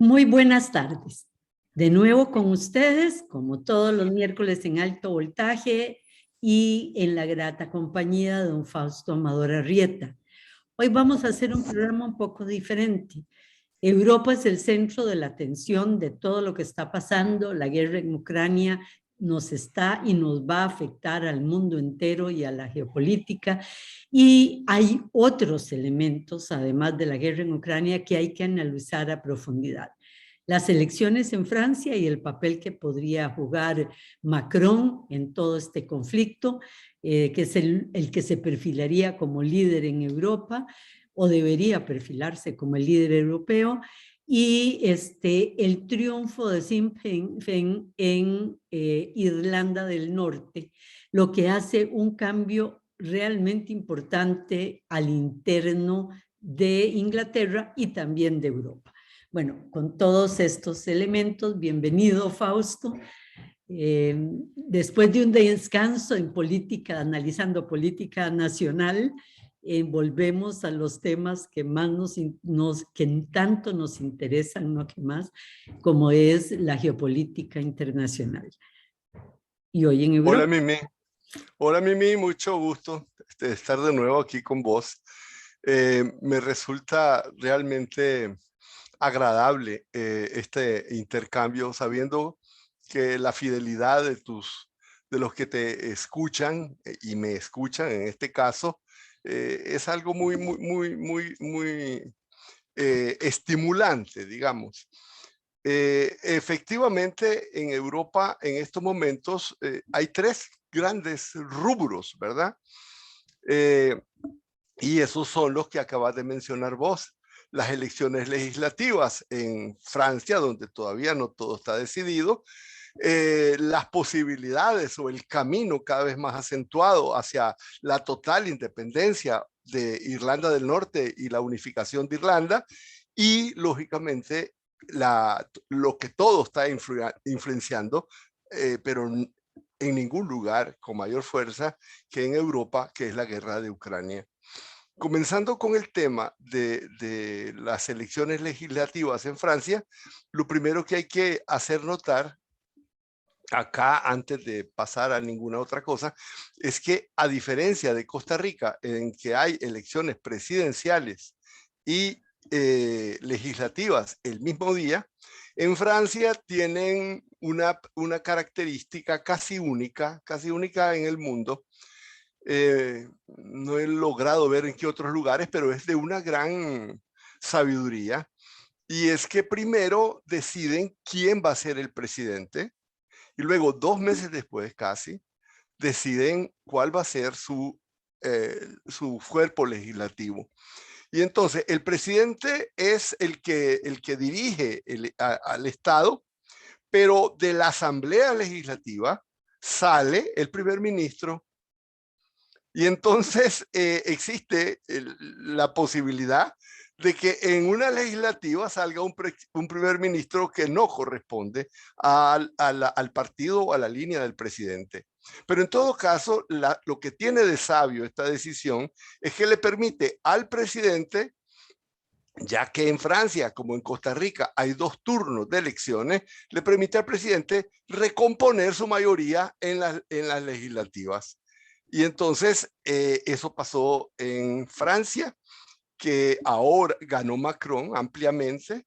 Muy buenas tardes. De nuevo con ustedes, como todos los miércoles en Alto Voltaje y en la grata compañía de don Fausto Amador Arrieta. Hoy vamos a hacer un programa un poco diferente. Europa es el centro de la atención de todo lo que está pasando. La guerra en Ucrania nos está y nos va a afectar al mundo entero y a la geopolítica. Y hay otros elementos, además de la guerra en Ucrania, que hay que analizar a profundidad. Las elecciones en Francia y el papel que podría jugar Macron en todo este conflicto, que es el que se perfilaría como líder en Europa, o debería perfilarse como el líder europeo, y el triunfo de Sinn Féin en Irlanda del Norte, lo que hace un cambio realmente importante al interno de Inglaterra y también de Europa. Bueno, con todos estos elementos, bienvenido Fausto. Después de un descanso en política, analizando política nacional, volvemos a los temas que más que tanto nos interesan, no que más, como es la geopolítica internacional. Y hoy en Europa. Hola Mimi. Hola Mimi, mucho gusto estar de nuevo aquí con vos. Me resulta realmente agradable este intercambio, sabiendo que la fidelidad de los que te escuchan y me escuchan en este caso es algo muy estimulante, digamos. Efectivamente, en Europa en estos momentos hay tres grandes rubros, ¿verdad? Y esos son los que acabas de mencionar vos. Las elecciones legislativas en Francia, donde todavía no todo está decidido, las posibilidades o el camino cada vez más acentuado hacia la total independencia de Irlanda del Norte y la unificación de Irlanda, y lógicamente lo que todo está influenciando, pero en ningún lugar con mayor fuerza que en Europa, que es la guerra de Ucrania. Comenzando con el tema de las elecciones legislativas en Francia, lo primero que hay que hacer notar acá, antes de pasar a ninguna otra cosa, es que a diferencia de Costa Rica, en que hay elecciones presidenciales y legislativas el mismo día, en Francia tienen una característica casi única en el mundo. No he logrado ver en qué otros lugares, pero es de una gran sabiduría, y es que primero deciden quién va a ser el presidente, y luego 2 meses después casi deciden cuál va a ser su cuerpo legislativo. Y entonces el presidente es el que dirige al Estado, pero de la Asamblea Legislativa sale el primer ministro. Y entonces existe la posibilidad de que en una legislativa salga un primer ministro que no corresponde al partido o a la línea del presidente. Pero en todo caso, lo que tiene de sabio esta decisión es que le permite al presidente, ya que en Francia, como en Costa Rica, hay 2 turnos de elecciones, le permite al presidente recomponer su mayoría en las legislativas. Y entonces eso pasó en Francia, que ahora ganó Macron ampliamente,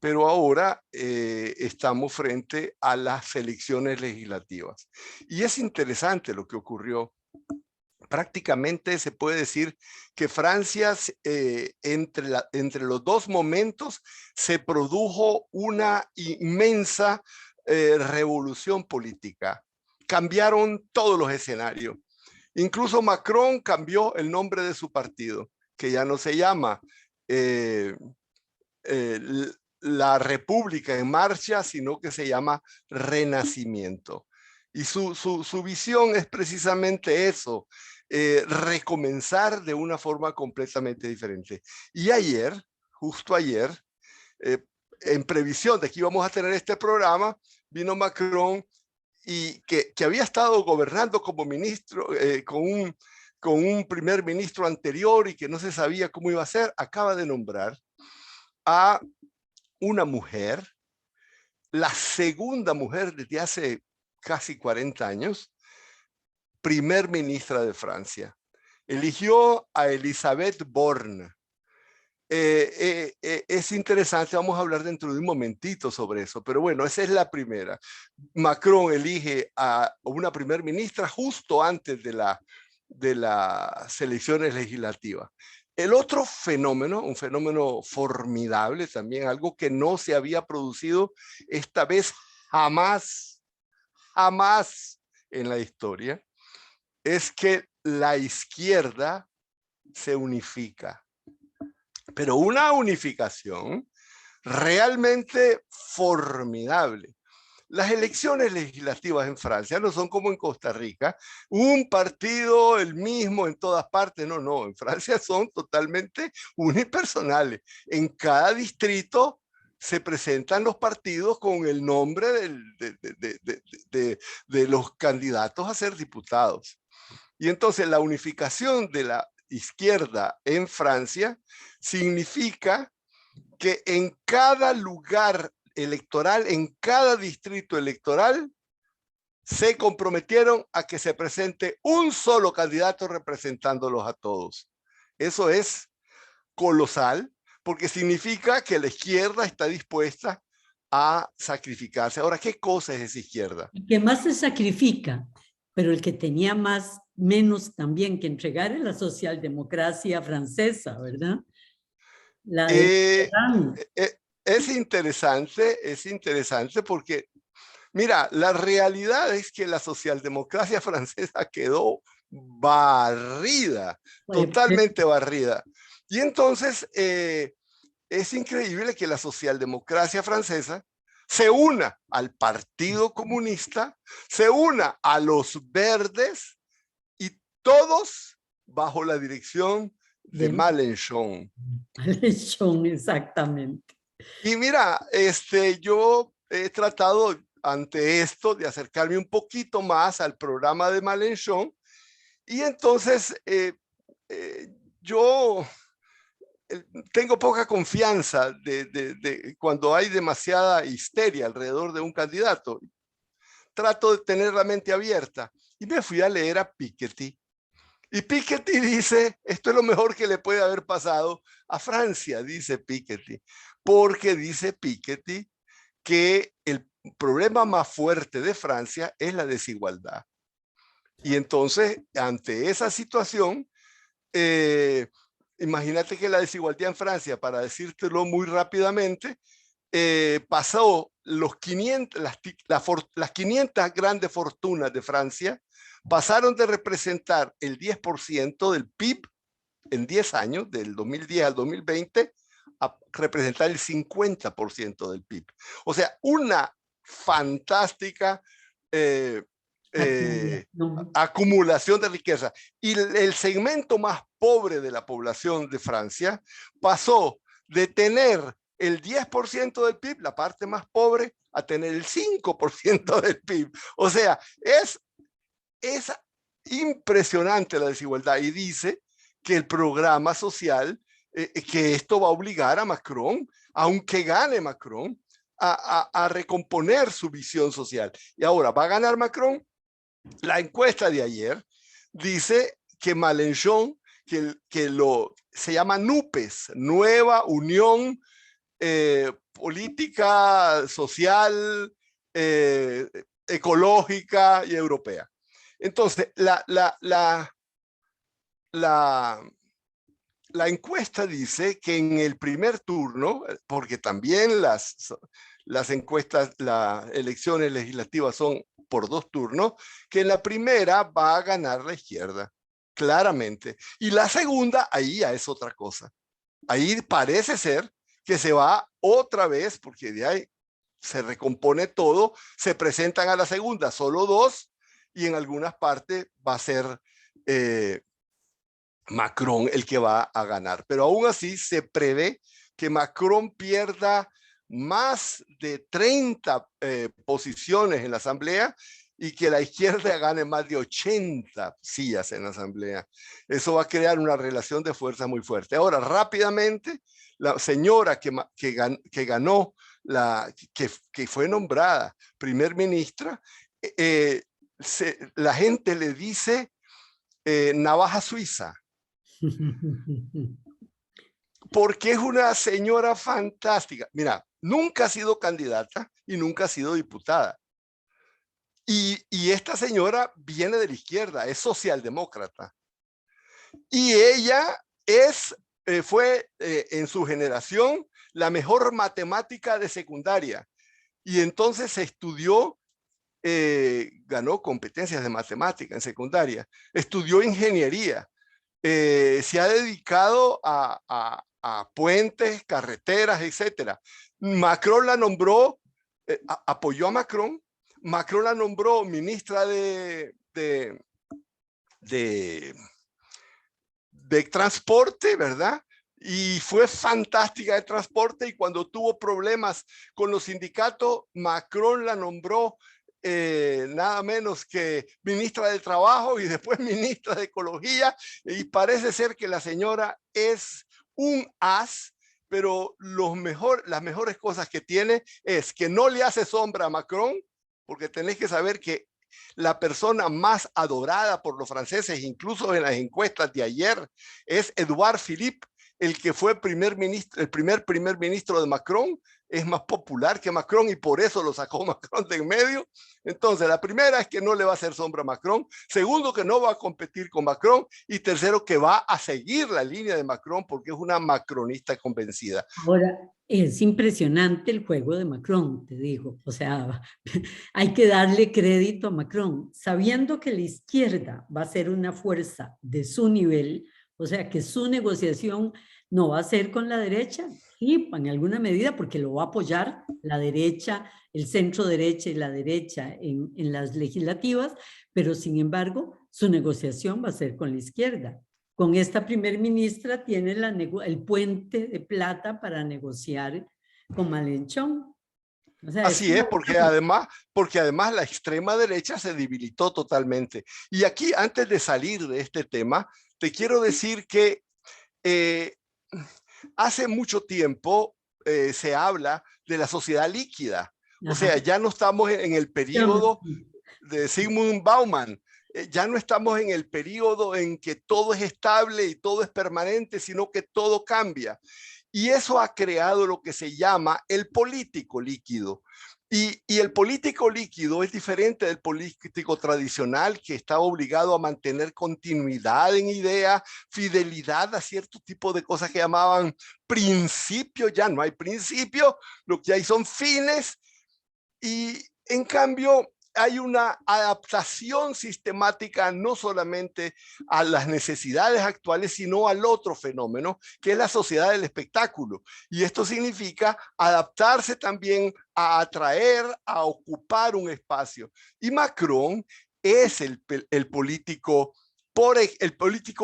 pero ahora estamos frente a las elecciones legislativas. Y es interesante lo que ocurrió. Prácticamente se puede decir que Francia, entre los 2 momentos, se produjo una inmensa revolución política. Cambiaron todos los escenarios. Incluso Macron cambió el nombre de su partido, que ya no se llama la República en Marcha, sino que se llama Renacimiento. Y su visión es precisamente eso, recomenzar de una forma completamente diferente. Y ayer, justo ayer, en previsión de que íbamos a tener este programa, vino Macron, y que había estado gobernando como ministro con un primer ministro anterior y que no se sabía cómo iba a ser, acaba de nombrar a una mujer, la segunda mujer desde hace casi 40 años, primer ministra de Francia. Eligió a Elisabeth Borne. Es interesante, vamos a hablar dentro de un momentito sobre eso, pero bueno, esa es la primera. Macron elige a una primer ministra justo antes de las elecciones legislativas. El otro fenómeno, un fenómeno formidable también, algo que no se había producido esta vez jamás en la historia, es que la izquierda se unifica. Pero una unificación realmente formidable. Las elecciones legislativas en Francia no son como en Costa Rica, un partido el mismo en todas partes, no, en Francia son totalmente unipersonales. En cada distrito se presentan los partidos con el nombre de los candidatos a ser diputados. Y entonces la unificación de la izquierda en Francia significa que en cada lugar electoral, en cada distrito electoral, se comprometieron a que se presente un solo candidato representándolos a todos. Eso es colosal, porque significa que la izquierda está dispuesta a sacrificarse. Ahora, ¿qué cosa es esa izquierda? El que más se sacrifica, pero el que tenía menos también que entregar es la socialdemocracia francesa, ¿verdad? La de es interesante porque, mira, la realidad es que la socialdemocracia francesa quedó barrida, totalmente barrida. Y entonces es increíble que la socialdemocracia francesa se una al Partido Comunista, se una a los verdes y todos bajo la dirección de Mélenchon. Mélenchon, exactamente. Y mira, yo he tratado ante esto de acercarme un poquito más al programa de Mélenchon y entonces yo tengo poca confianza de cuando hay demasiada histeria alrededor de un candidato. Trato de tener la mente abierta y me fui a leer a Piketty. Y Piketty dice, esto es lo mejor que le puede haber pasado a Francia, dice Piketty, porque dice Piketty que el problema más fuerte de Francia es la desigualdad. Y entonces, ante esa situación, imagínate que la desigualdad en Francia, para decírtelo muy rápidamente, pasó las 500 grandes fortunas de Francia, pasaron de representar el 10% del PIB en 10 años, del 2010 al 2020, a representar el 50% del PIB. O sea, una fantástica acumulación de riqueza. Y el segmento más pobre de la población de Francia pasó de tener el 10% del PIB, la parte más pobre, a tener el 5% del PIB. O sea, es impresionante la desigualdad y dice que el programa social, que esto va a obligar a Macron, aunque gane Macron, a recomponer su visión social. Y ahora, ¿va a ganar Macron? La encuesta de ayer dice que Mélenchon, se llama NUPES, Nueva Unión Política Social, Ecológica y Europea. Entonces, la encuesta dice que en el primer turno, porque también las encuestas, las elecciones legislativas son por 2 turnos, que en la primera va a ganar la izquierda, claramente. Y la segunda, ahí ya es otra cosa. Ahí parece ser que se va otra vez, porque de ahí se recompone todo, se presentan a la segunda solo 2, y en algunas partes va a ser Macron el que va a ganar. Pero aún así se prevé que Macron pierda más de 30 posiciones en la asamblea y que la izquierda gane más de 80 sillas en la asamblea. Eso va a crear una relación de fuerza muy fuerte. Ahora, rápidamente, la señora que ganó, que fue nombrada primer ministra, la gente le dice navaja suiza, porque es una señora fantástica. Mira, nunca ha sido candidata y nunca ha sido diputada. Y esta señora viene de la izquierda, es socialdemócrata. Y ella fue en su generación la mejor matemática de secundaria. Y entonces se estudió, ganó competencias de matemática en secundaria, estudió ingeniería, se ha dedicado a puentes, carreteras, etc. Macron la nombró, apoyó a Macron. Macron la nombró ministra de transporte, ¿verdad? Y fue fantástica de transporte, y cuando tuvo problemas con los sindicatos, Macron la nombró nada menos que ministra del Trabajo y después ministra de Ecología, y parece ser que la señora es un as, pero las mejores cosas que tiene es que no le hace sombra a Macron, porque tenés que saber que la persona más adorada por los franceses, incluso en las encuestas de ayer, es Edouard Philippe, el que fue el primer primer ministro de Macron. Es más popular que Macron y por eso lo sacó Macron de en medio. Entonces, la primera es que no le va a hacer sombra a Macron. Segundo, que no va a competir con Macron. Y tercero, que va a seguir la línea de Macron porque es una macronista convencida. Ahora, es impresionante el juego de Macron, te digo. O sea, hay que darle crédito a Macron, sabiendo que la izquierda va a ser una fuerza de su nivel, o sea, que su negociación no va a ser con la derecha, sí, en alguna medida, porque lo va a apoyar la derecha, el centro derecha y la derecha en las legislativas, pero sin embargo, su negociación va a ser con la izquierda. Con esta primer ministra tiene el puente de plata para negociar con Malenchón. O sea, así es, porque además la extrema derecha se debilitó totalmente. Y aquí, antes de salir de este tema, te quiero decir que hace mucho tiempo se habla de la sociedad líquida. O sea, ya no estamos en el periodo de Zygmunt Bauman. Ya no estamos en el periodo en que todo es estable y todo es permanente, sino que todo cambia. Y eso ha creado lo que se llama el político líquido. Y el político líquido es diferente del político tradicional, que está obligado a mantener continuidad en idea, fidelidad a cierto tipo de cosas que llamaban principios. Ya no hay principios, lo que hay son fines. Y en cambio hay una adaptación sistemática no solamente a las necesidades actuales, sino al otro fenómeno, que es la sociedad del espectáculo. Y esto significa adaptarse también a atraer, a ocupar un espacio. Y Macron es el político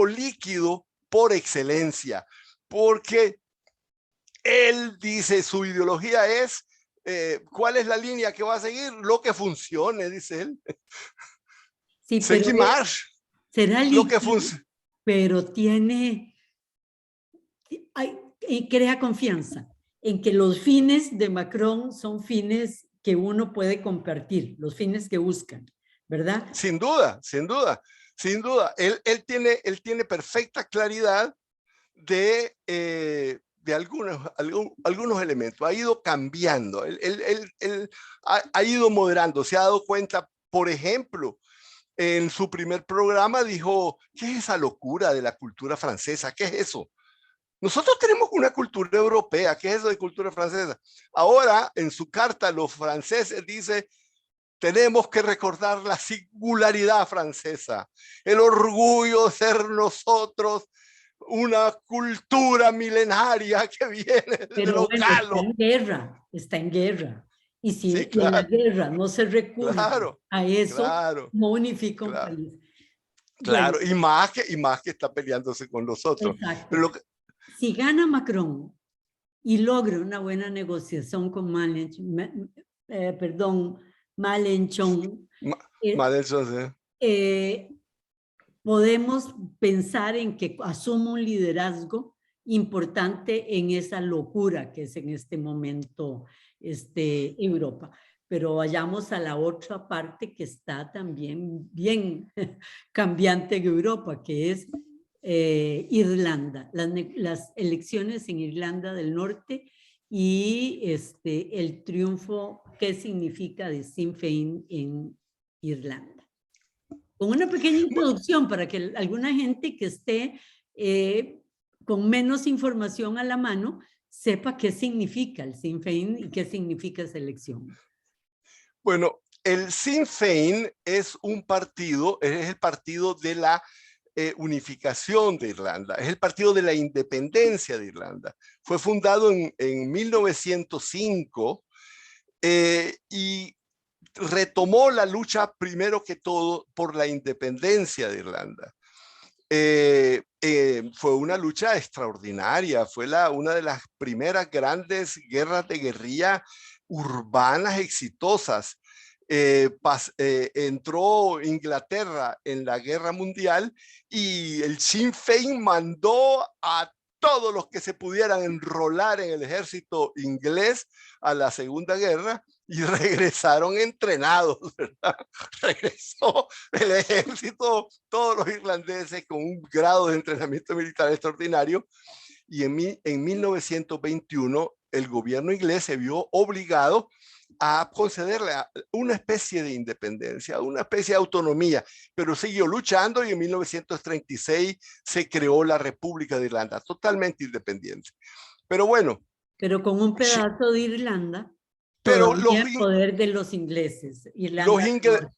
líquido por excelencia, porque él dice, su ideología es, ¿cuál es la línea que va a seguir? Lo que funcione, dice él. sí, C'est qui marche. Será Lo que líquido, pero crea confianza en que los fines de Macron son fines que uno puede compartir, los fines que buscan, ¿verdad? Sin duda, sin duda, sin duda. Él tiene perfecta claridad de algunos elementos. Ha ido cambiando, él ha ido moderando, se ha dado cuenta, por ejemplo, en su primer programa dijo, ¿qué es esa locura de la cultura francesa? ¿Qué es eso? Nosotros tenemos una cultura europea, ¿qué es eso de cultura francesa? Ahora, en su carta a los franceses dice, tenemos que recordar la singularidad francesa, el orgullo de ser nosotros una cultura milenaria que viene de Pero los bueno, galos. está en guerra. Y si Sí, en la claro, guerra no se recurre claro, a eso, claro, no unifica un claro, país. Bueno, claro. Y más que está peleándose con nosotros. exacto. Pero Si gana Macron y logra una buena negociación con Malenchón, Madelson, podemos pensar en que asuma un liderazgo importante en esa locura que es en este momento Europa. Pero vayamos a la otra parte que está también bien cambiante en Europa, que es Irlanda, las elecciones en Irlanda del Norte y el triunfo, ¿qué significa de Sinn Féin en Irlanda? Con una pequeña introducción para que alguna gente que esté con menos información a la mano sepa qué significa el Sinn Féin y qué significa esa elección. Bueno, el Sinn Féin es un partido, es el partido de la unificación de Irlanda, es el partido de la independencia de Irlanda. Fue fundado en 1905 y retomó la lucha primero que todo por la independencia de Irlanda. Fue una lucha extraordinaria, fue una de las primeras grandes guerras de guerrilla urbanas exitosas. Entró Inglaterra en la guerra mundial y el Sinn Féin mandó a todos los que se pudieran enrolar en el ejército inglés a la Segunda Guerra y regresaron entrenados, ¿verdad? Regresó el ejército, todos los irlandeses con un grado de entrenamiento militar extraordinario, y en 1921 el gobierno inglés se vio obligado a concederle una especie de independencia, una especie de autonomía, pero siguió luchando y en 1936 se creó la República de Irlanda, totalmente independiente. Pero bueno. Pero con un pedazo de Irlanda pero todavía en poder de los ingleses. Irlanda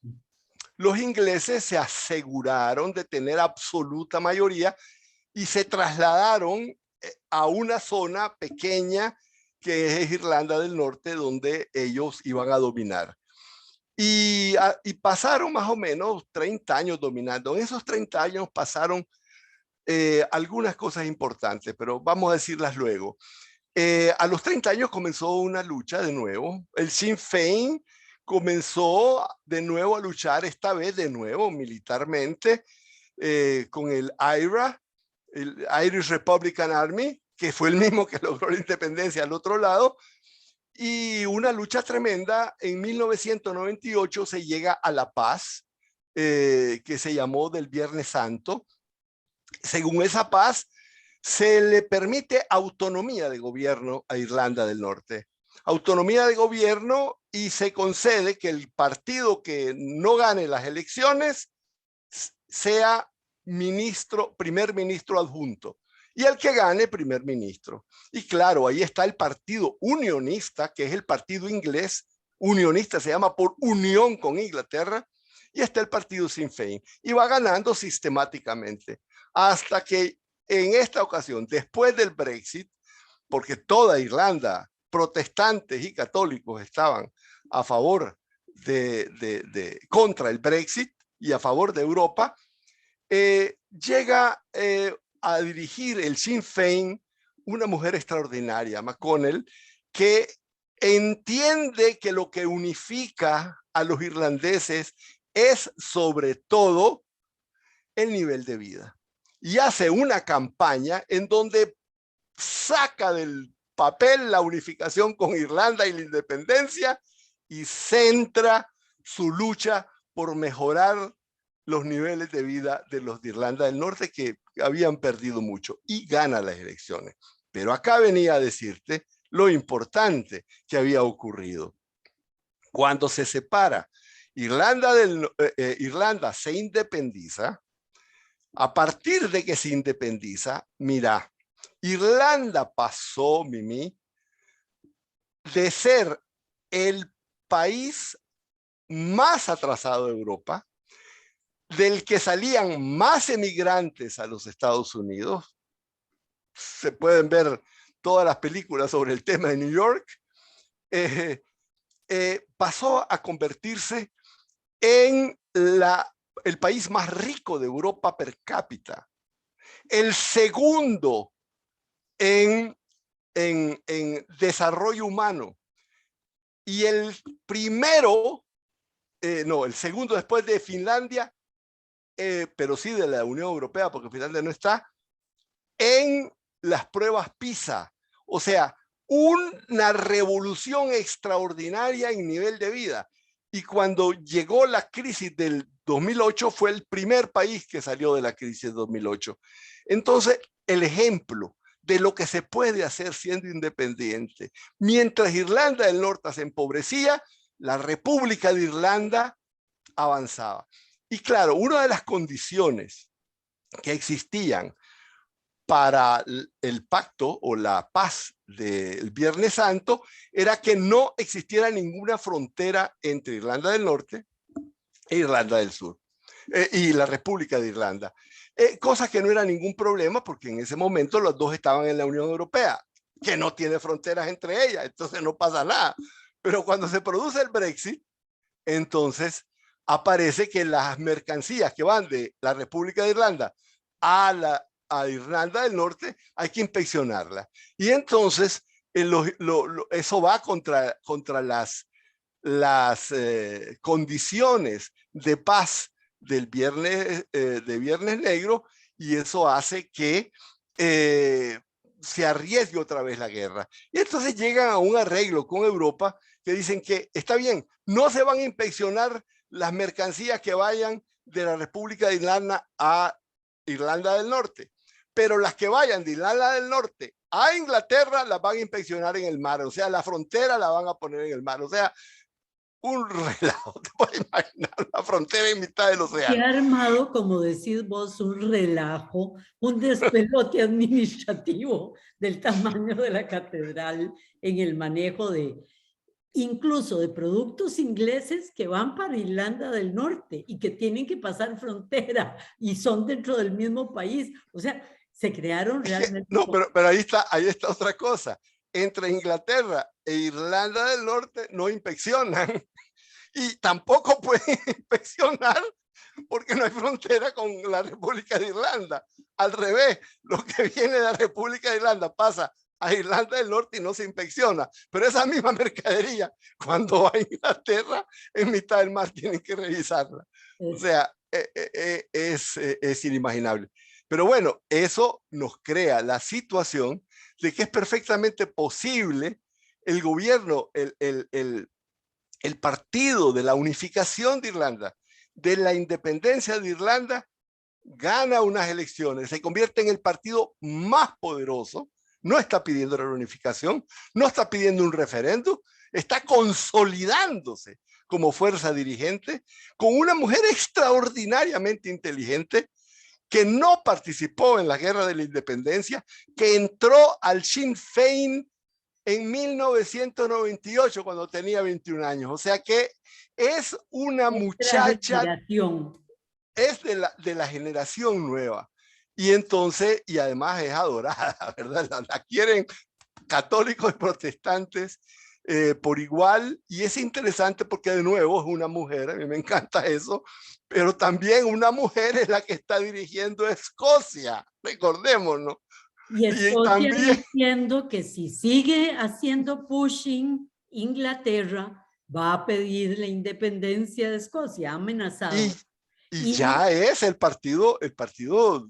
los ingleses se aseguraron de tener absoluta mayoría y se trasladaron a una zona pequeña que es Irlanda del Norte, donde ellos iban a dominar. Y pasaron más o menos 30 años dominando. En esos 30 años pasaron algunas cosas importantes, pero vamos a decirlas luego. A los 30 años comenzó una lucha de nuevo. El Sinn Féin comenzó de nuevo a luchar, esta vez de nuevo militarmente, con el IRA, el Irish Republican Army, que fue el mismo que logró la independencia al otro lado, y una lucha tremenda. En 1998 se llega a la paz, que se llamó del Viernes Santo. Según esa paz, se le permite autonomía de gobierno a Irlanda del Norte. Autonomía de gobierno, y se concede que el partido que no gane las elecciones sea primer ministro adjunto, y el que gane, primer ministro. Y claro, ahí está el partido unionista, que es el partido inglés, unionista, se llama por unión con Inglaterra, y está el partido Sinn Féin, y va ganando sistemáticamente, hasta que en esta ocasión, después del Brexit, porque toda Irlanda, protestantes y católicos, estaban a favor contra el Brexit y a favor de Europa, llega a dirigir el Sinn Féin una mujer extraordinaria, McConnell, que entiende que lo que unifica a los irlandeses es sobre todo el nivel de vida, y hace una campaña en donde saca del papel la unificación con Irlanda y la independencia y centra su lucha por mejorar los niveles de vida de los de Irlanda del Norte, que habían perdido mucho, y gana las elecciones. Pero acá venía a decirte lo importante que había ocurrido. Cuando se separa, Irlanda se independiza. A partir de que se independiza, mira, Irlanda pasó, Mimi, de ser el país más atrasado de Europa, del que salían más emigrantes a los Estados Unidos. Se pueden ver todas las películas sobre el tema de New York. Pasó a convertirse en el país más rico de Europa per cápita, el segundo en desarrollo humano, y el primero, el segundo después de Finlandia, pero sí de la Unión Europea, porque Finlandia no está, en las pruebas PISA. O sea, una revolución extraordinaria en nivel de vida. Y cuando llegó la crisis del 2008, fue el primer país que salió de la crisis del 2008. Entonces, el ejemplo de lo que se puede hacer siendo independiente. Mientras Irlanda del Norte se empobrecía, la República de Irlanda avanzaba. Y claro, una de las condiciones que existían para el pacto o la paz del Viernes Santo era que no existiera ninguna frontera entre Irlanda del Norte e Irlanda del Sur y la República de Irlanda. Cosa que no era ningún problema porque en ese momento los dos estaban en la Unión Europea, que no tiene fronteras entre ellas, entonces no pasa nada. Pero cuando se produce el Brexit, entonces aparece que las mercancías que van de la República de Irlanda a Irlanda del Norte hay que inspeccionarla. Y entonces eso va contra las condiciones de paz del de Viernes Negro, y eso hace que se arriesgue otra vez la guerra. Y entonces llegan a un arreglo con Europa que dicen que está bien, no se van a inspeccionar las mercancías que vayan de la República de Irlanda a Irlanda del Norte, pero las que vayan de Irlanda del Norte a Inglaterra las van a inspeccionar en el mar, o sea, la frontera la van a poner en el mar, o sea, un relajo, te puedes imaginar la frontera en mitad del Se océano. ha armado, como decís vos, un relajo, un despelote administrativo del tamaño de la catedral en el manejo de, incluso de productos ingleses que van para Irlanda del Norte y que tienen que pasar frontera y son dentro del mismo país. O sea, se crearon realmente... No, pero ahí está otra cosa. Entre Inglaterra e Irlanda del Norte no inspeccionan y tampoco pueden inspeccionar porque no hay frontera con la República de Irlanda. Al revés, lo que viene de la República de Irlanda pasa a Irlanda del Norte y no se inspecciona. Pero esa misma mercadería, cuando va a Inglaterra, en mitad del mar tienen que revisarla. O sea, es inimaginable. Pero bueno, eso nos crea la situación de que es perfectamente posible el gobierno, el partido de la unificación de Irlanda, de la independencia de Irlanda, gana unas elecciones, se convierte en el partido más poderoso, no está pidiendo la reunificación, no está pidiendo un referéndum, está consolidándose como fuerza dirigente, con una mujer extraordinariamente inteligente que no participó en la guerra de la independencia, que entró al Sinn Féin en 1998 cuando tenía 21 años. O sea que es una muchacha, es de la generación nueva. Y entonces, y además es adorada, ¿verdad? La quieren católicos y protestantes por igual. Y es interesante porque de nuevo es una mujer, a mí me encanta eso, pero también una mujer es la que está dirigiendo Escocia, recordémonos. Y Escocia diciendo que si sigue haciendo pushing, Inglaterra va a pedir la independencia de Escocia, amenazado. Y ya es el partido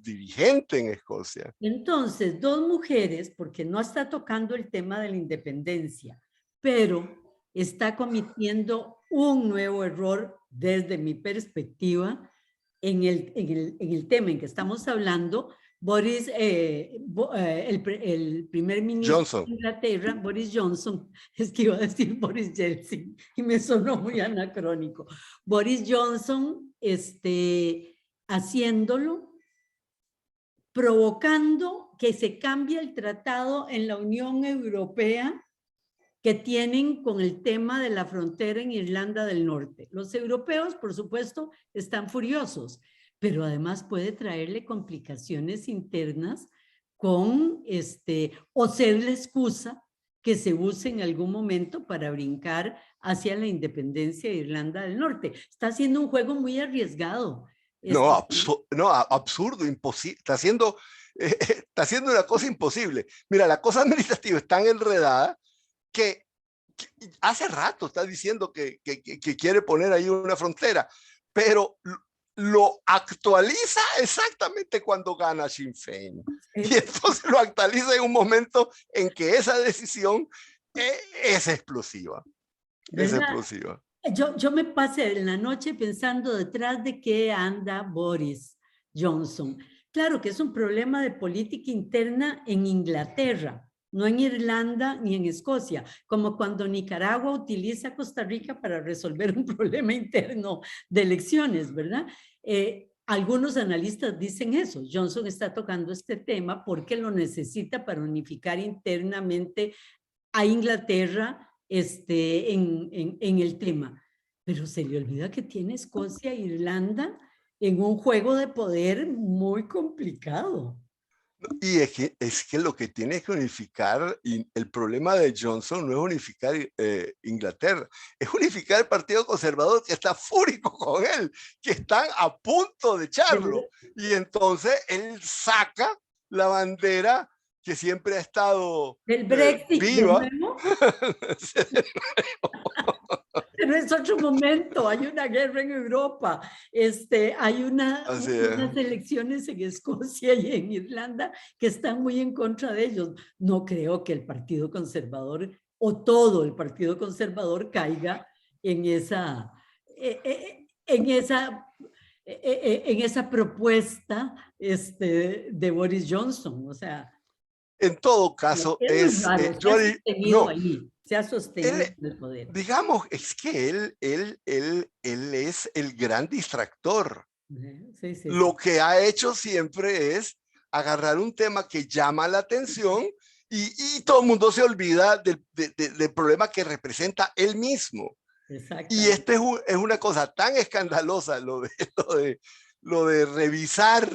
dirigente en Escocia. Entonces, dos mujeres, porque no está tocando el tema de la independencia, pero está cometiendo un nuevo error desde mi perspectiva en el tema en que estamos hablando. Boris, el primer ministro Johnson. de Inglaterra, Boris Johnson, es que iba a decir Boris Yeltsin y me sonó muy anacrónico. Boris Johnson, haciéndolo, provocando que se cambie el tratado en la Unión Europea que tienen con el tema de la frontera en Irlanda del Norte. Los europeos, por supuesto, están furiosos, pero además puede traerle complicaciones internas con o ser la excusa que se use en algún momento para brincar hacia la independencia de Irlanda del Norte. Está haciendo un juego muy arriesgado. No, absurdo, imposible. Está haciendo una cosa imposible. Mira, la cosa administrativa es tan enredada que hace rato está diciendo que quiere poner ahí una frontera, pero lo actualiza exactamente cuando gana Sinn Féin. Y entonces lo actualiza en un momento en que esa decisión es explosiva. Es ¿verdad? explosiva. Yo me pasé en la noche pensando detrás de qué anda Boris Johnson. Claro que es un problema de política interna en Inglaterra, no en Irlanda ni en Escocia, como cuando Nicaragua utiliza a Costa Rica para resolver un problema interno de elecciones, ¿verdad? Algunos analistas dicen eso. Johnson está tocando este tema porque lo necesita para unificar internamente a Inglaterra en el tema. Pero se le olvida que tiene Escocia e Irlanda en un juego de poder muy complicado. Y es que lo que tiene que unificar, y el problema de Johnson no es unificar Inglaterra, es unificar el Partido Conservador que está fúrico con él, que están a punto de echarlo. Y entonces él saca la bandera que siempre ha estado Del Brexit, viva. de nuevo. Pero es otro momento, hay una guerra en Europa, hay Así unas elecciones en Escocia y en Irlanda que están muy en contra de ellos. No creo que el Partido Conservador o todo el Partido Conservador caiga en esa, en esa, en esa propuesta de Boris Johnson. O sea, en todo caso, es muy raro, se ha sostenido no, ahí, se ha él, sostenido en el poder. digamos, es que él es el gran distractor. Sí, sí, Lo sí. que ha hecho siempre es agarrar un tema que llama la atención y todo el mundo se olvida del problema que representa él mismo. Y Exactamente. este es una cosa tan escandalosa, lo de revisar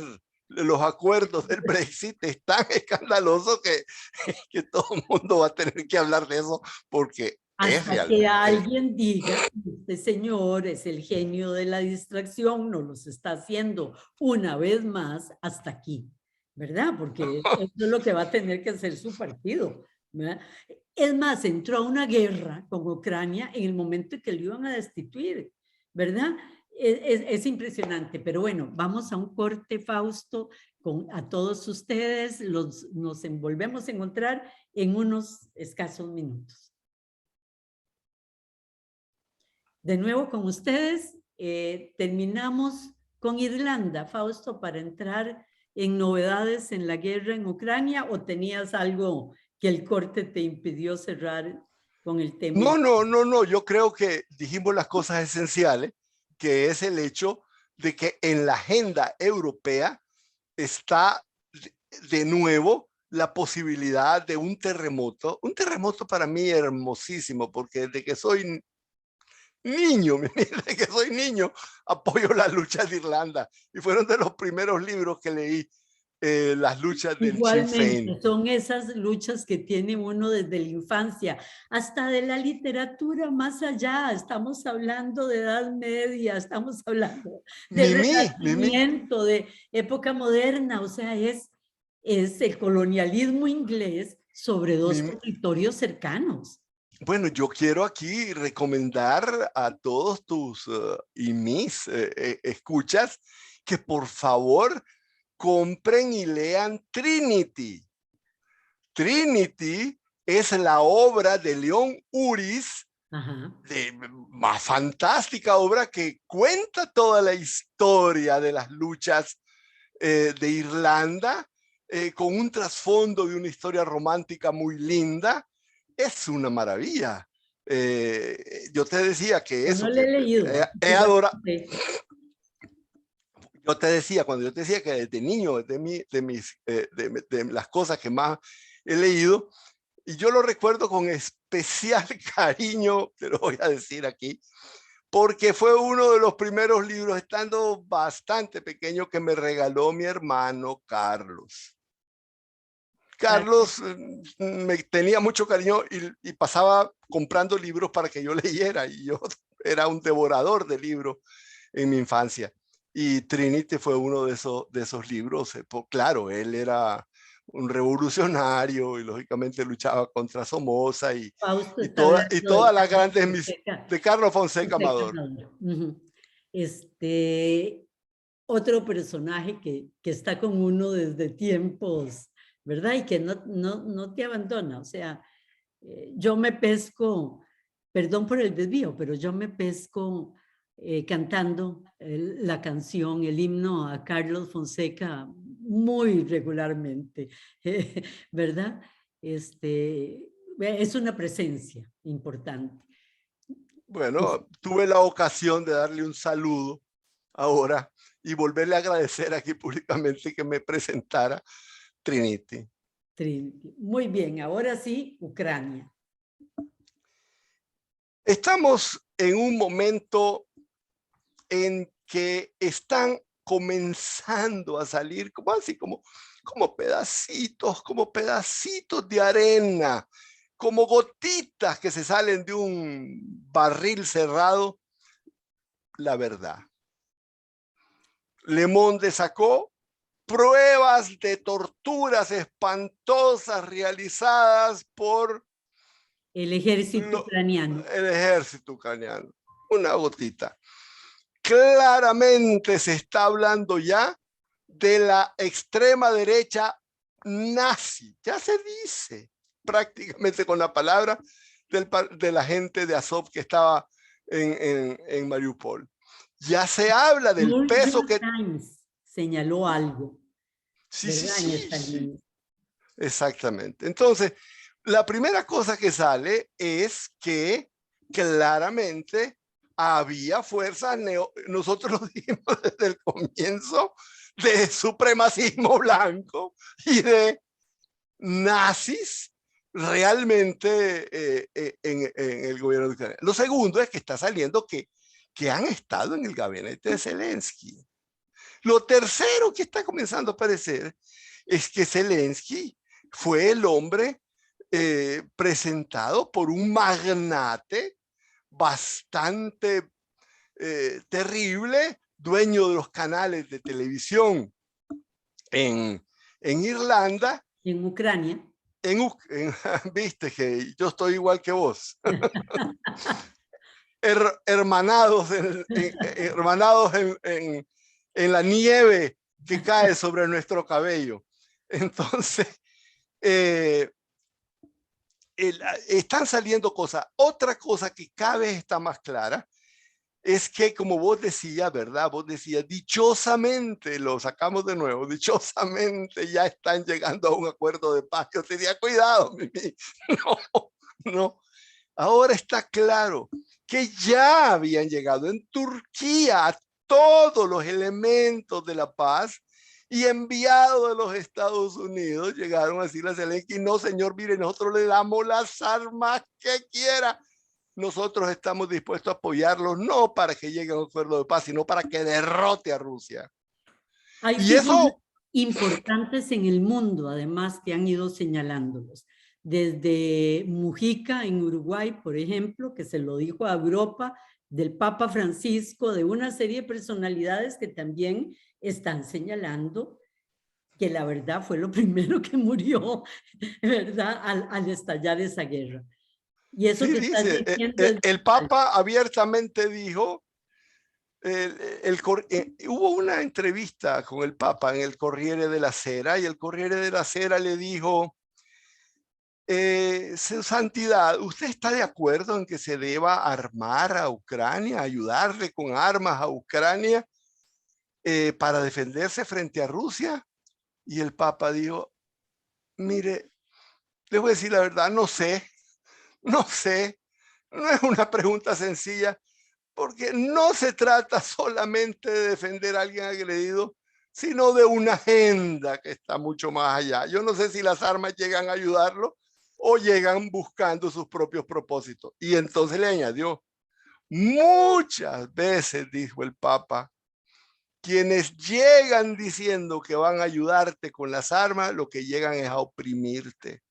los acuerdos del Brexit es tan escandaloso que todo el mundo va a tener que hablar de eso porque es Hasta que realmente. alguien diga, este señor es el genio de la distracción, no los está haciendo una vez más hasta aquí, ¿verdad? Porque eso es lo que va a tener que hacer su partido, ¿verdad? Es más, entró a una guerra con Ucrania en el momento en que lo iban a destituir, ¿verdad? Es impresionante, pero bueno, vamos a un corte, Fausto, a todos ustedes, nos volvemos a encontrar en unos escasos minutos. De nuevo con ustedes, terminamos con Irlanda, Fausto, para entrar en novedades en la guerra en Ucrania, ¿o tenías algo que el corte te impidió cerrar con el tema? No, yo creo que dijimos las cosas esenciales, que es el hecho de que en la agenda europea está de nuevo la posibilidad de un terremoto para mí hermosísimo, porque desde que soy niño, desde que soy niño, apoyo las luchas de Irlanda, y fueron de los primeros libros que leí, las luchas del Sinn Féin. Igualmente, son esas luchas que tiene uno desde la infancia, hasta de la literatura más allá. Estamos hablando de Edad Media, estamos hablando de Mimi, Renacimiento, de época moderna, o sea, es el colonialismo inglés sobre dos Mimi, territorios cercanos. bueno, yo quiero aquí recomendar a todos tus y mis escuchas que por favor compren y lean Trinity. Trinity es la obra de León Uris, Ajá. más fantástica obra que cuenta toda la historia de las luchas de Irlanda, con un trasfondo de una historia romántica muy linda. Es una maravilla. Yo te decía que Yo no eso, lo he que leído. he adorado. Yo te decía, cuando yo te decía que desde niño, de las cosas que más he leído, y yo lo recuerdo con especial cariño, te lo voy a decir aquí, porque fue uno de los primeros libros, estando bastante pequeño, que me regaló mi hermano Carlos. Carlos me tenía mucho cariño y pasaba comprando libros para que yo leyera, y yo era un devorador de libros en mi infancia. Y Trinity fue uno de esos libros. Claro, él era un revolucionario y lógicamente luchaba contra Somoza Fausto está hablando y de todas las Carlos grandes Fonseca. de Carlos Fonseca Fonseca Amador. Maduro. Este, otro personaje que está con uno desde tiempos, ¿verdad? Y que no te abandona. O sea, yo me pesco, perdón por el desvío, pero yo me pesco cantando la canción, el himno a Carlos Fonseca muy regularmente, ¿verdad? Es una presencia importante. Bueno, tuve la ocasión de darle un saludo ahora y volverle a agradecer aquí públicamente que me presentara Trinity. Trinity. Muy bien, ahora sí, Ucrania. Estamos en un momento en que están comenzando a salir como así, como pedacitos de arena, como gotitas que se salen de un barril cerrado, la verdad. Le Monde sacó pruebas de torturas espantosas realizadas por El ejército ucraniano. el ejército ucraniano. Una gotita. Claramente se está hablando ya de la extrema derecha nazi. Ya se dice prácticamente con la palabra de la gente de Azov que estaba en Mariupol. Ya se habla del New peso York que... Times señaló algo, Sí, sí, ¿verdad? En sí, esta sí. línea. Exactamente. Entonces, la primera cosa que sale es que claramente había fuerzas, nosotros lo dijimos desde el comienzo, de supremacismo blanco y de nazis realmente en el gobierno de Ucrania. Lo segundo es que está saliendo que han estado en el gabinete de Zelensky. Lo tercero que está comenzando a aparecer es que Zelensky fue el hombre presentado por un magnate bastante terrible, dueño de los canales de televisión en, en Irlanda. En Ucrania. Viste que yo estoy igual que vos. Hermanados, hermanados en la nieve que cae sobre nuestro cabello. Entonces, están saliendo cosas. Otra cosa que cada vez está más clara es que, como vos decías, ¿verdad? Vos decías, dichosamente, lo sacamos de nuevo, dichosamente ya están llegando a un acuerdo de paz. Yo tenía cuidado, Mimi. No, no. Ahora está claro que ya habían llegado en Turquía todos los elementos de la paz y enviados de los Estados Unidos llegaron a decirle a Zelensky, no señor, mire, nosotros le damos las armas que quiera, nosotros estamos dispuestos a apoyarlos, no para que llegue a un acuerdo de paz, sino para que derrote a Rusia. Hay Y figuras eso... importantes en el mundo, además, que han ido señalándolos. Desde Mujica en Uruguay, por ejemplo, que se lo dijo a Europa, del Papa Francisco, de una serie de personalidades que también están señalando que la verdad fue lo primero que murió, ¿verdad? Al estallar esa guerra. Y eso Sí, que estás dice, diciendo es... el Papa abiertamente dijo, hubo una entrevista con el Papa en el Corriere della Sera y el Corriere della Sera le dijo, su santidad, ¿usted está de acuerdo en que se deba armar a Ucrania, ayudarle con armas a Ucrania para defenderse frente a Rusia? Y el Papa dijo, mire, les voy a decir la verdad, no sé, no sé, no es una pregunta sencilla, porque no se trata solamente de defender a alguien agredido, sino de una agenda que está mucho más allá. Yo no sé si las armas llegan a ayudarlo o llegan buscando sus propios propósitos. Y entonces le añadió, muchas veces, dijo el Papa, quienes llegan diciendo que van a ayudarte con las armas, lo que llegan es a oprimirte.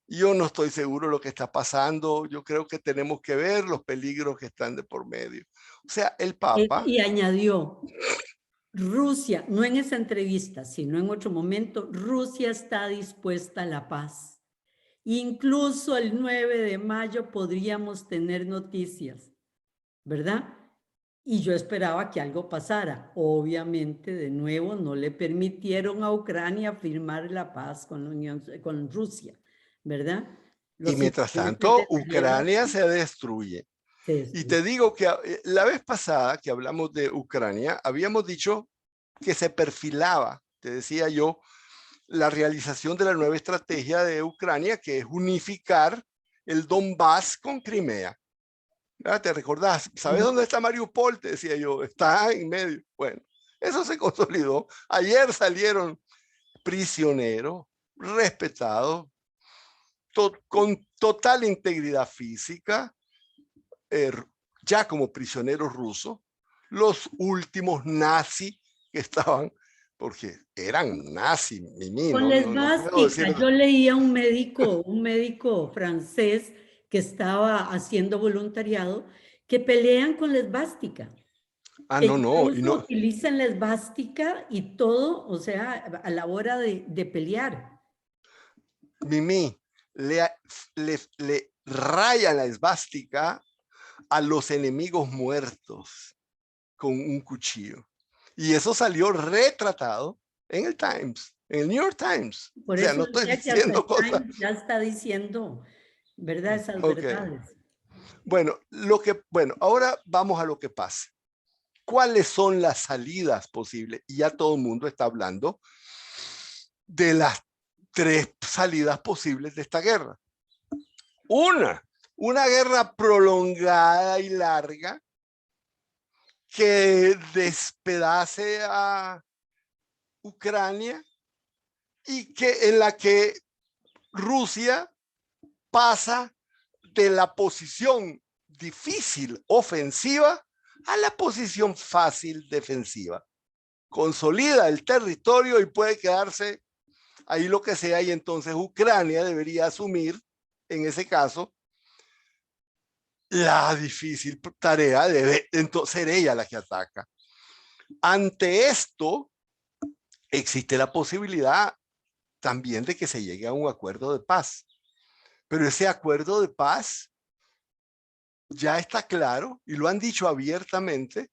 Yo no estoy seguro de lo que está pasando. Yo creo que tenemos que ver los peligros que están de por medio. O sea, el Papa... Y añadió, Rusia, no en esa entrevista, sino en otro momento, Rusia está dispuesta a la paz. Incluso el 9 de mayo podríamos tener noticias, ¿verdad? Y yo esperaba que algo pasara. Obviamente, de nuevo, no le permitieron a Ucrania firmar la paz con, con Rusia, ¿verdad? Y Los mientras incidentes tanto, de la guerra Ucrania se destruye. se Y te destruyeron. digo que la vez pasada que hablamos de Ucrania, habíamos dicho que se perfilaba, te decía yo, la realización de la nueva estrategia de Ucrania, que es unificar el Donbass con Crimea. ¿Te recordás? ¿Sabes dónde está Mariupol? Te decía yo, está en medio. Bueno, eso se consolidó. Ayer salieron prisioneros, respetados, con total integridad física, eh, ya como prisioneros rusos, los últimos nazis que estaban, porque eran nazis, Mimi, Con no, la no puedo decir. esvástica, yo leía un médico francés que estaba haciendo voluntariado, que pelean con la esvástica, Ah, que no, no, y incluso no, utilizan la esvástica y todo, o sea, a la hora de pelear. Mimi, le raya la esvástica a los enemigos muertos con un cuchillo. Y eso salió retratado en el Times, en el New York Times. O Por sea, eso no estoy decía que hasta diciendo el cosas. Times ya está diciendo, ¿verdad? Esas Ok. verdades. Bueno, bueno, ahora vamos a lo que pasa. ¿Cuáles son las salidas posibles? Y ya todo el mundo está hablando de las tres salidas posibles de esta guerra. Una guerra prolongada y larga que despedace a Ucrania y que en la que Rusia pasa de la posición difícil ofensiva a la posición fácil defensiva. Consolida el territorio y puede quedarse ahí lo que sea, y entonces Ucrania debería asumir, en ese caso, la difícil tarea de ser ella la que ataca. Ante esto, existe la posibilidad también de que se llegue a un acuerdo de paz. Pero ese acuerdo de paz ya está claro, y lo han dicho abiertamente,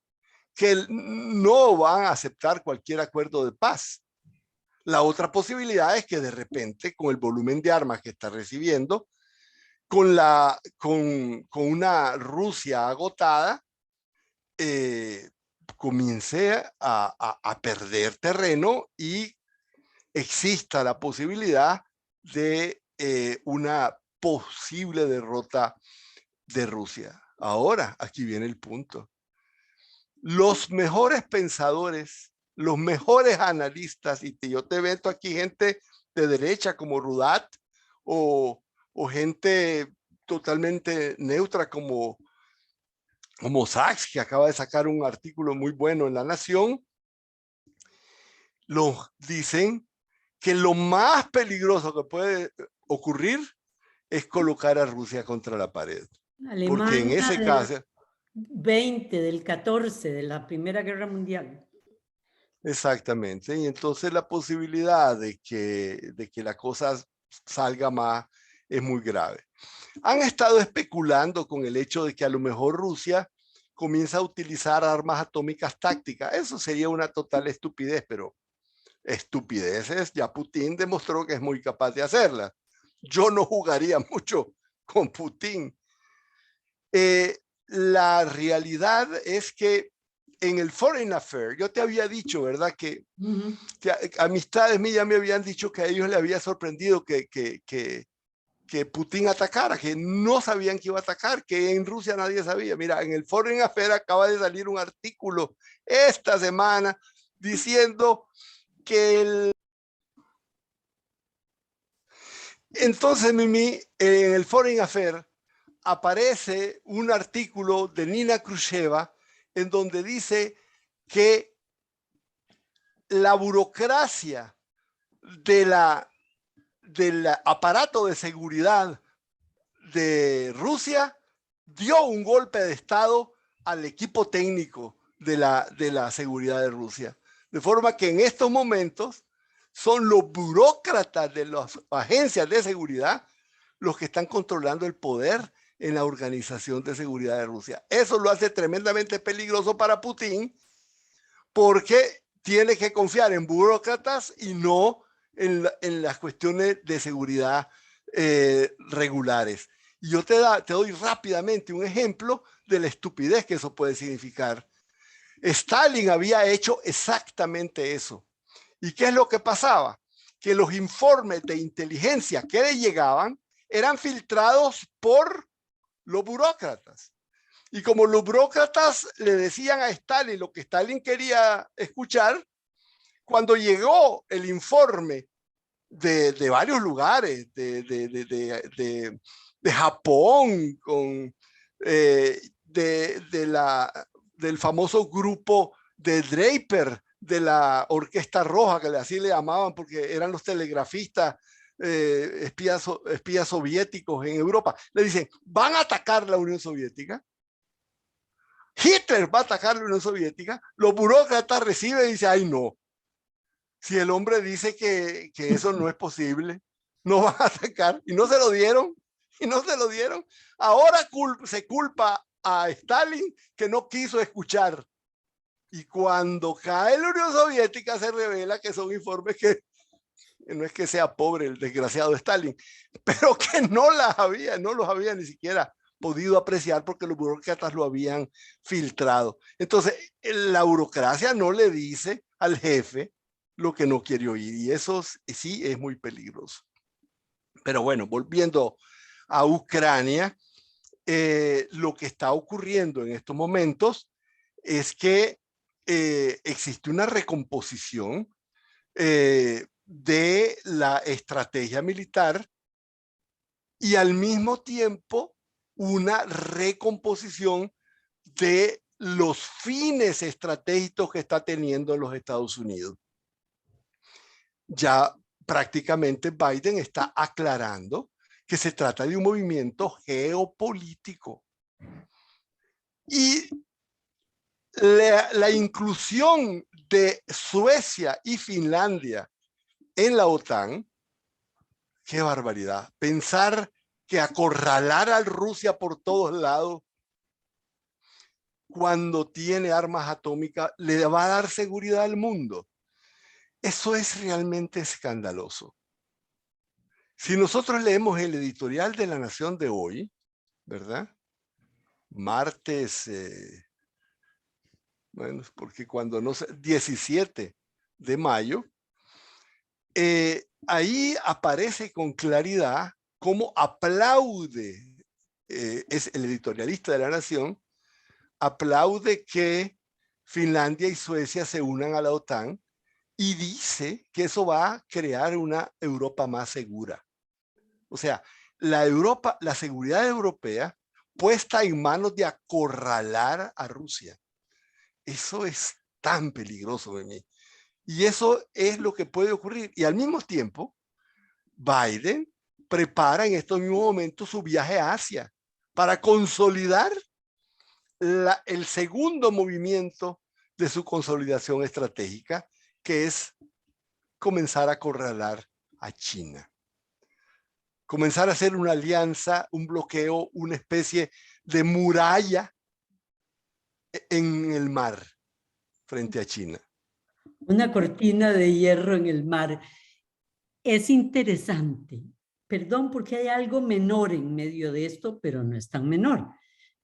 que no van a aceptar cualquier acuerdo de paz. La otra posibilidad es que de repente, con el volumen de armas que está recibiendo, con una Rusia agotada, comience a perder terreno y exista la posibilidad de una posible derrota de Rusia. Ahora, aquí viene el punto. Los mejores pensadores, los mejores analistas, y yo te meto aquí gente de derecha como Rudat, o gente totalmente neutra como Sachs, que acaba de sacar un artículo muy bueno en La Nación, los dicen que lo más peligroso que puede ocurrir es colocar a Rusia contra la pared. Porque en Alemania ese del caso, 20, del 14, de la Primera Guerra Mundial. exactamente, y entonces la posibilidad de que la cosa salga más es muy grave. Han estado especulando con el hecho de que a lo mejor Rusia comienza a utilizar armas atómicas tácticas. Eso sería una total estupidez, pero estupideces ya Putin demostró que es muy capaz de hacerlas. Yo no jugaría mucho con Putin. La realidad es que en el Foreign Affairs, yo te había dicho, ¿verdad? Que amistades mías me habían dicho que a ellos les había sorprendido que Putin atacara, que no sabían que iba a atacar, que en Rusia nadie sabía. Mira, en el Foreign Affairs acaba de salir un artículo esta semana diciendo que Entonces, Mimi, en el Foreign Affairs aparece un artículo de Nina Khrushcheva en donde dice que la burocracia del aparato de seguridad de Rusia dio un golpe de estado al equipo técnico de la seguridad de Rusia. De forma que en estos momentos son los burócratas de las agencias de seguridad los que están controlando el poder en la Organización de Seguridad de Rusia. Eso lo hace tremendamente peligroso para Putin porque tiene que confiar en burócratas y no en las cuestiones de seguridad regulares. Y yo te doy rápidamente un ejemplo de la estupidez que eso puede significar. Stalin había hecho exactamente eso. ¿Y qué es lo que pasaba? Que los informes de inteligencia que le llegaban eran filtrados por los burócratas. Y como los burócratas le decían a Stalin lo que Stalin quería escuchar, cuando llegó el informe de varios lugares, de Japón, del famoso grupo de Draper, de la Orquesta Roja, que así le llamaban porque eran los telegrafistas espías soviéticos en Europa, le dicen, van a atacar la Unión Soviética. Hitler va a atacar la Unión Soviética. Los burócratas reciben y dicen, ay no, si el hombre dice que eso no es posible, no van a atacar. Y no se lo dieron, y no se lo dieron. Ahora se culpa a Stalin que no quiso escuchar. Y cuando cae la Unión Soviética se revela que son informes que no es que sea pobre el desgraciado Stalin, pero que no los había ni siquiera podido apreciar porque los burócratas lo habían filtrado. Entonces, la burocracia no le dice al jefe lo que no quiere oír, y eso sí es muy peligroso. Pero bueno, volviendo a Ucrania, lo que está ocurriendo en estos momentos es que existe una recomposición de la estrategia militar y al mismo tiempo una recomposición de los fines estratégicos que está teniendo los Estados Unidos. Ya prácticamente Biden está aclarando que se trata de un movimiento geopolítico. Y la inclusión de Suecia y Finlandia en la OTAN, qué barbaridad. Pensar que acorralar a Rusia por todos lados cuando tiene armas atómicas le va a dar seguridad al mundo. Eso es realmente escandaloso. Si nosotros leemos el editorial de La Nación de hoy, ¿verdad? Martes, bueno, porque cuando no sé, 17 de mayo, ahí aparece con claridad cómo aplaude, es el editorialista de La Nación, aplaude que Finlandia y Suecia se unan a la OTAN y dice que eso va a crear una Europa más segura. O sea, la seguridad europea puesta en manos de acorralar a Rusia. Eso es tan peligroso de mí. Y eso es lo que puede ocurrir. Y al mismo tiempo, Biden prepara en estos mismos momentos su viaje a Asia para consolidar el segundo movimiento de su consolidación estratégica, que es comenzar a acorralar a China. Comenzar a hacer una alianza, un bloqueo, una especie de muralla en el mar frente a China. Una cortina de hierro en el mar. Es interesante. Perdón porque hay algo menor en medio de esto, pero no es tan menor.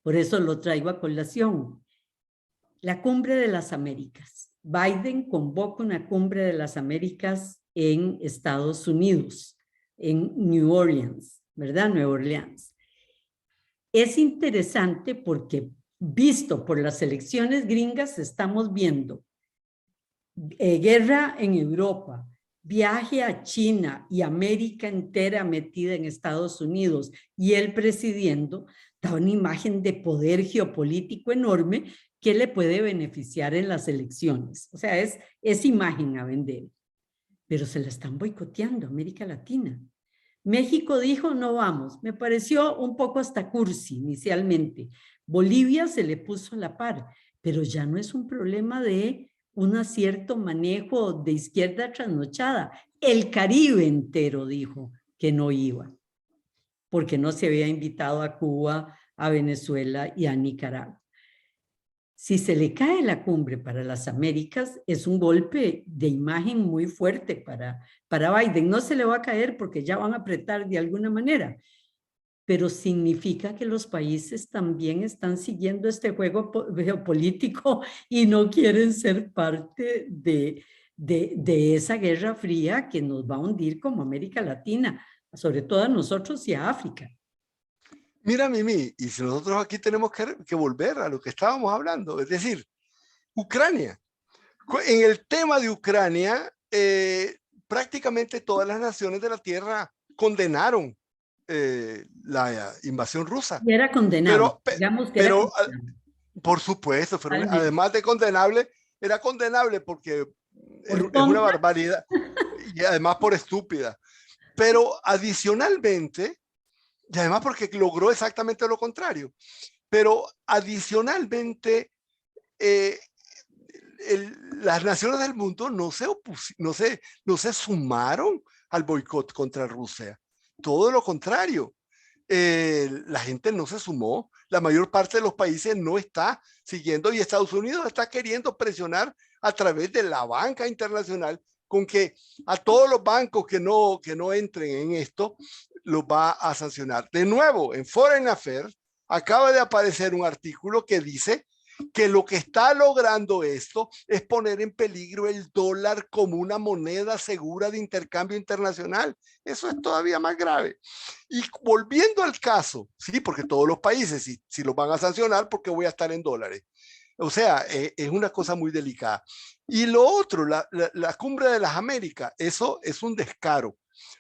Por eso lo traigo a colación. La Cumbre de las Américas. Biden convoca una Cumbre de las Américas en Estados Unidos, en New Orleans, ¿verdad? Nueva Orleans. Es interesante porque, visto por las elecciones gringas, estamos viendo guerra en Europa, viaje a China y América entera metida en Estados Unidos y él presidiendo, da una imagen de poder geopolítico enorme que le puede beneficiar en las elecciones. O sea, es imagen a vender. Pero se la están boicoteando América Latina. México dijo, no vamos. Me pareció un poco hasta cursi inicialmente. Bolivia se le puso a la par, pero ya no es un problema de un cierto manejo de izquierda trasnochada. El Caribe entero dijo que no iba. porque no se había invitado a Cuba, a Venezuela y a Nicaragua. Si se le cae la cumbre para las Américas, es un golpe de imagen muy fuerte para Biden. No se le va a caer porque ya van a apretar de alguna manera, pero significa que los países también están siguiendo este juego geopolítico y no quieren ser parte de esa guerra fría que nos va a hundir como América Latina, sobre todo a nosotros y a África. Mira, Mimi, y si nosotros aquí tenemos que volver a lo que estábamos hablando, es decir, Ucrania. En el tema de Ucrania, prácticamente todas las naciones de la Tierra condenaron la invasión rusa. Y era condenable, digamos que era condenable. Por supuesto, pero además de condenable, era condenable porque es una barbaridad y además por estúpida. Pero adicionalmente, y además porque logró exactamente lo contrario, pero adicionalmente, las naciones del mundo no se sumaron al boicot contra Rusia. Todo lo contrario. La gente no se sumó. La mayor parte de los países no está siguiendo y Estados Unidos está queriendo presionar a través de la banca internacional con que a todos los bancos que no entren en esto los va a sancionar. De nuevo, en Foreign Affairs acaba de aparecer un artículo que dice que lo que está logrando esto es poner en peligro el dólar como una moneda segura de intercambio internacional. Eso es todavía más grave. Y volviendo al caso, sí, porque todos los países, si los van a sancionar, porque voy a estar en dólares. O sea, es una cosa muy delicada. Y lo otro, la cumbre de las Américas, eso es un descaro,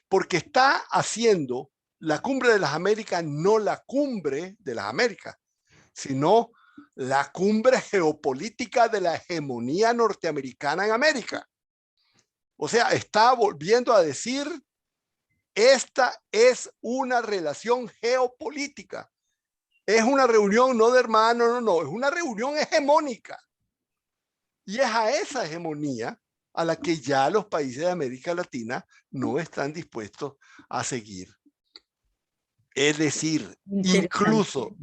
porque está haciendo la cumbre de las Américas, no la cumbre de las Américas, sino la cumbre geopolítica de la hegemonía norteamericana en América. O sea, está volviendo a decir, esta es una relación geopolítica. Es una reunión no de hermanos, no, es una reunión hegemónica. Y es a esa hegemonía a la que ya los países de América Latina no están dispuestos a seguir. Es decir, incluso,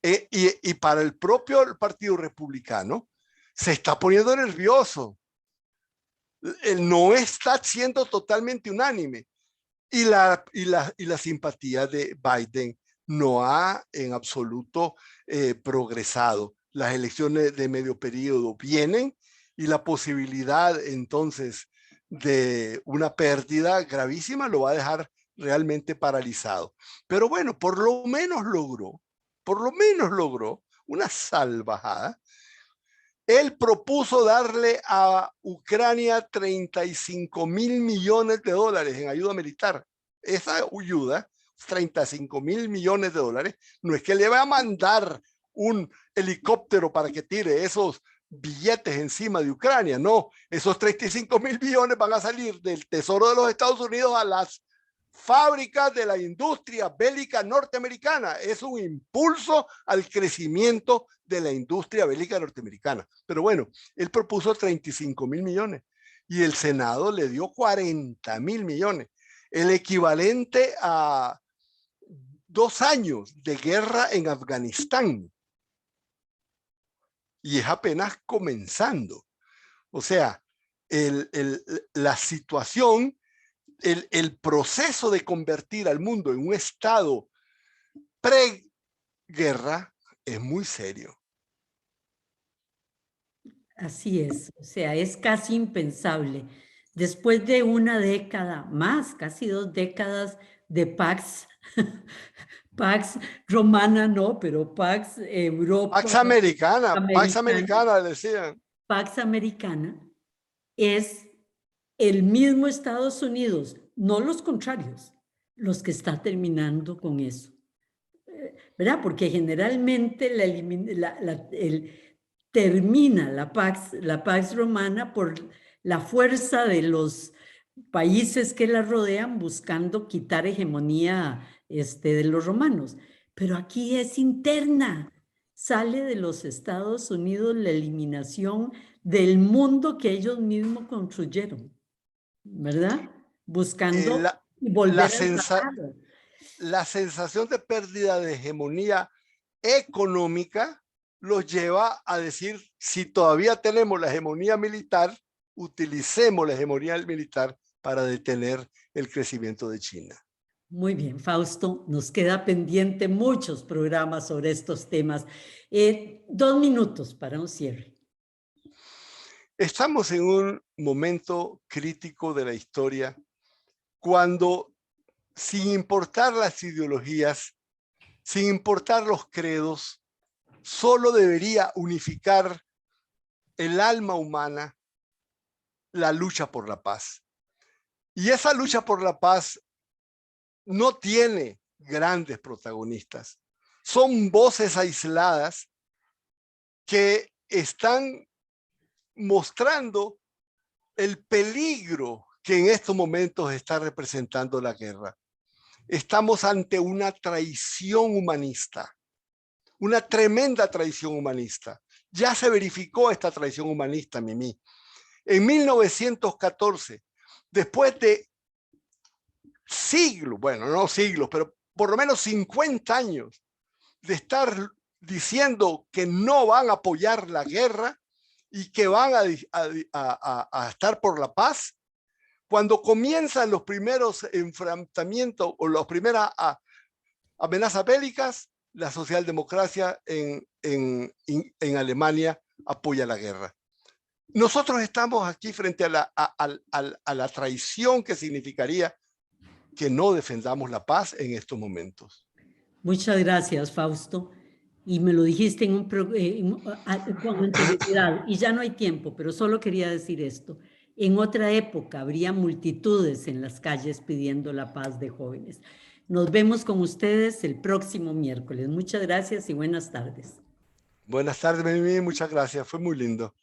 y para el propio Partido Republicano, se está poniendo nervioso. No está siendo totalmente unánime. Y la simpatía de Biden no ha en absoluto progresado. Las elecciones de medio periodo vienen y la posibilidad entonces de una pérdida gravísima lo va a dejar realmente paralizado. Pero bueno, por lo menos logró una salvajada. Él propuso darle a Ucrania 35.000 millones de dólares en ayuda militar. Esa ayuda, 35.000 millones de dólares, no es que le va a mandar un helicóptero para que tire esos billetes encima de Ucrania, no, esos 35.000 millones van a salir del Tesoro de los Estados Unidos a las fábricas de la industria bélica norteamericana. Es un impulso al crecimiento de la industria bélica norteamericana. Pero bueno, él propuso 35.000 millones y el Senado le dio 40.000 millones, el equivalente a 2 años de guerra en Afganistán. Y es apenas comenzando. O sea, la situación, el proceso de convertir al mundo en un estado pre-guerra es muy serio. Así es, o sea, es casi impensable. Después de una década más, casi 2 décadas de Pax, Pax Romana no, pero Pax Europa. Pax Americana, decían. Pax Americana es el mismo Estados Unidos, no los contrarios, los que está terminando con eso. ¿Verdad? Porque generalmente termina la Pax Romana por la fuerza de los países que la rodean buscando quitar hegemonía de los romanos. Pero aquí es interna. Sale de los Estados Unidos la eliminación del mundo que ellos mismos construyeron, ¿verdad? Buscando volver a la sensación de pérdida de hegemonía económica los lleva a decir, si todavía tenemos la hegemonía militar, utilicemos la hegemonía militar para detener el crecimiento de China. Muy bien, Fausto, nos queda pendiente muchos programas sobre estos temas. 2 minutos para un cierre. Estamos en un momento crítico de la historia cuando, sin importar las ideologías, sin importar los credos, solo debería unificar el alma humana la lucha por la paz. Y esa lucha por la paz no tiene grandes protagonistas. Son voces aisladas que están mostrando el peligro que en estos momentos está representando la guerra. Estamos ante una traición humanista, una tremenda traición humanista. Ya se verificó esta traición humanista, Mimi. En 1914, después de siglos, bueno, no siglos, pero por lo menos 50 años de estar diciendo que no van a apoyar la guerra y que van a estar por la paz, cuando comienzan los primeros enfrentamientos o las primeras amenazas bélicas, la socialdemocracia en Alemania apoya la guerra. Nosotros estamos aquí frente a la traición que significaría que no defendamos la paz en estos momentos. Muchas gracias, Fausto. Y me lo dijiste con anterioridad, y ya no hay tiempo, pero solo quería decir esto. En otra época habría multitudes en las calles pidiendo la paz de jóvenes. Nos vemos con ustedes el próximo miércoles. Muchas gracias y buenas tardes. Buenas tardes, Mimi. Muchas gracias. Fue muy lindo.